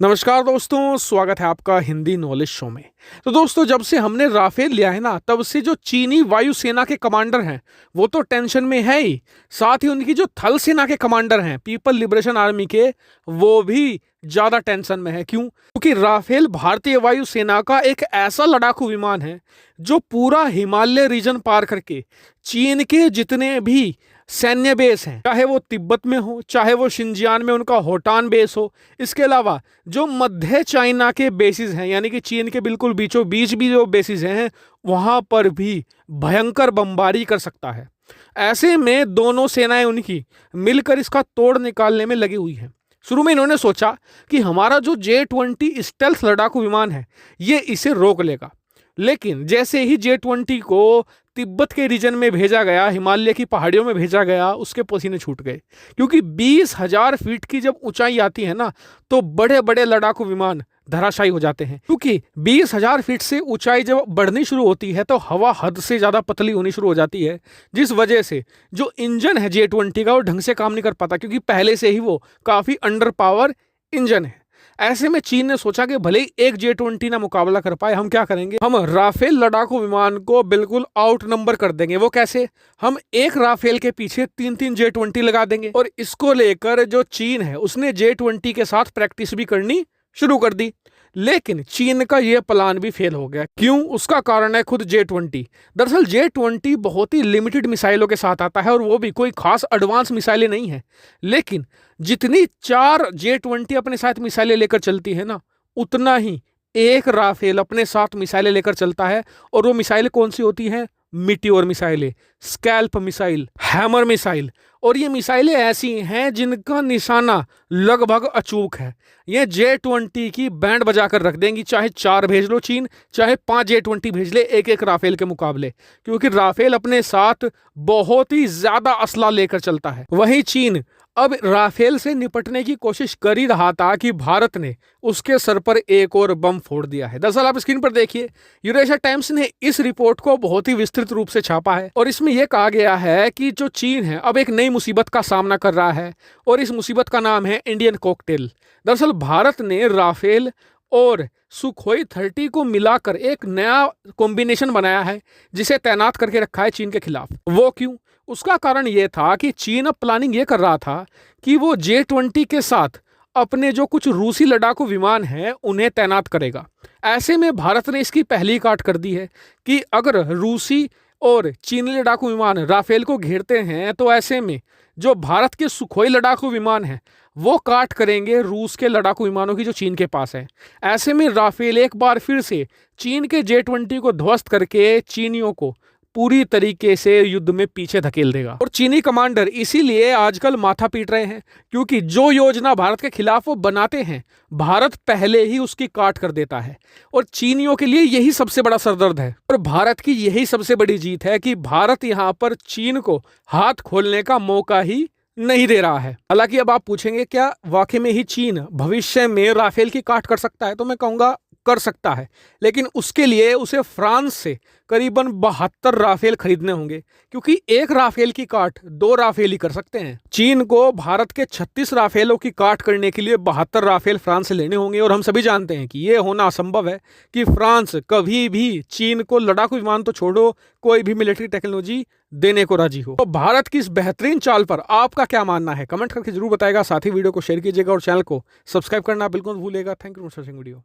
नमस्कार दोस्तों, स्वागत है आपका हिंदी नॉलेज शो में। तो दोस्तों, जब से हमने राफेल लिया है ना, तब से जो चीनी वायुसेना के कमांडर हैं वो तो टेंशन में है ही, साथ ही उनकी जो थल सेना के कमांडर हैं पीपल लिबरेशन आर्मी के, वो भी ज़्यादा टेंशन में है। क्यों? क्योंकि राफेल भारतीय वायुसेना का एक ऐसा लड़ाकू विमान है जो पूरा हिमालय रीजन पार करके चीन के जितने भी सैन्य बेस हैं, चाहे वो तिब्बत में हो, चाहे वो शिनजियान में उनका होटान बेस हो, इसके अलावा जो मध्य चाइना के बेसिस हैं, यानी कि चीन के बिल्कुल बीचों बीच भी जो बेसिस हैं, वहां पर भी भयंकर बमबारी कर सकता है। ऐसे में दोनों सेनाएं उनकी मिलकर इसका तोड़ निकालने में लगी हुई हैं। शुरू में इन्होंने सोचा कि हमारा जो J-20 स्टेल्थ लड़ाकू विमान है ये इसे रोक लेगा, लेकिन जैसे ही J-20 को तिब्बत के रीजन में भेजा गया, हिमालय की पहाड़ियों में भेजा गया, उसके पसीने छूट गए। क्योंकि 20,000 फीट की जब ऊंचाई आती है ना, तो बड़े बड़े लड़ाकू विमान धराशायी हो जाते हैं। क्योंकि 20,000 फीट से ऊंचाई जब बढ़नी शुरू होती है तो हवा हद से ज़्यादा पतली होनी शुरू हो जाती है, जिस वजह से जो इंजन है J-20 का वो ढंग से काम नहीं कर पाता, क्योंकि पहले से ही वो काफ़ी अंडर पावर इंजन है। ऐसे में चीन ने सोचा कि भले ही एक J-20 ना मुकाबला कर पाए, हम क्या करेंगे, हम राफेल लड़ाकू विमान को बिल्कुल आउट नंबर कर देंगे। वो कैसे? हम एक राफेल के पीछे 3-3 J-20 लगा देंगे। और इसको लेकर जो चीन है उसने J-20 के साथ प्रैक्टिस भी करनी शुरू कर दी। लेकिन चीन का यह प्लान भी फेल हो गया। क्यों? उसका कारण है खुद J-20। दरअसल J-20 बहुत ही लिमिटेड मिसाइलों के साथ आता है, और वो भी कोई खास एडवांस मिसाइलें नहीं है। लेकिन जितनी 4 J-20 अपने साथ मिसाइलें लेकर चलती है ना, उतना ही एक राफेल अपने साथ मिसाइलें लेकर चलता है। और वो मिसाइलें कौन सी होती हैं? मिटियोर मिसाइलें, स्कैल्प मिसाइल, हैमर मिसाइल। और ये मिसाइलें ऐसी हैं जिनका निशाना लगभग अचूक है। ये J-20 की बैंड बजा कर रख देंगी, चाहे 4 भेज लो चीन, चाहे 5 J-20 भेज ले एक एक राफेल के मुकाबले। क्योंकि राफेल अपने साथ बहुत ही ज्यादा असला लेकर चलता है। वहीं चीन अब राफेल से निपटने की कोशिश कर ही रहा था कि भारत ने उसके सर पर एक और बम फोड़ दिया है। दरअसल आप स्क्रीन पर देखिए, यूरेशिया टाइम्स ने इस रिपोर्ट को बहुत ही विस्तृत रूप से छापा है, और इसमें यह कहा गया है कि जो चीन है अब एक नई मुसीबत का सामना कर रहा है, और इस मुसीबत का नाम है इंडियन कॉकटेल। दरअसल भारत ने राफेल और सुखोई 30 को मिलाकर एक नया कॉम्बिनेशन बनाया है, जिसे तैनात करके रखा है चीन के खिलाफ। वो क्यों? उसका कारण यह था कि चीन अब प्लानिंग ये कर रहा था कि वो J-20 के साथ अपने जो कुछ रूसी लड़ाकू विमान हैं उन्हें तैनात करेगा। ऐसे में भारत ने इसकी पहली काट कर दी है कि अगर रूसी और चीनी लड़ाकू विमान राफेल को घेरते हैं, तो ऐसे में जो भारत के सुखोई लड़ाकू विमान हैं वो काट करेंगे रूस के लड़ाकू विमानों की जो चीन के पास है। ऐसे में राफेल एक बार फिर से चीन के J-20 को ध्वस्त करके चीनियों को पूरी तरीके से युद्ध में पीछे धकेल देगा। और चीनी कमांडर इसीलिए आजकल माथा पीट रहे हैं, क्योंकि जो योजना भारत के खिलाफ वो बनाते हैं, भारत पहले ही उसकी काट कर देता है। और चीनियों के लिए यही सबसे बड़ा सरदर्द है, और भारत की यही सबसे बड़ी जीत है कि भारत यहां पर चीन को हाथ खोलने का मौका ही नहीं दे रहा है। हालांकि अब आप पूछेंगे, क्या वाकई में ही चीन भविष्य में राफेल की काट कर सकता है? तो मैं कहूंगा कर सकता है, लेकिन उसके लिए उसे फ्रांस से करीबन 72 राफेल खरीदने होंगे, क्योंकि एक राफेल की काट 2 राफेल ही कर सकते हैं। चीन को भारत के 36 राफेलों की काट करने के लिए 72 राफेल फ्रांस से लेने होंगे, और हम सभी जानते हैं कि यह होना असंभव है कि फ्रांस कभी भी चीन को लड़ाकू विमान तो छोड़ो, कोई भी मिलिट्री टेक्नोलॉजी देने को राजी हो। तो भारत की इस बेहतरीन चाल पर आपका क्या मानना है? कमेंट करके जरूर बताएगा। साथ ही वीडियो को शेयर कीजिएगा और चैनल को सब्सक्राइब करना बिल्कुल भूलेगा। Thank you for watching video.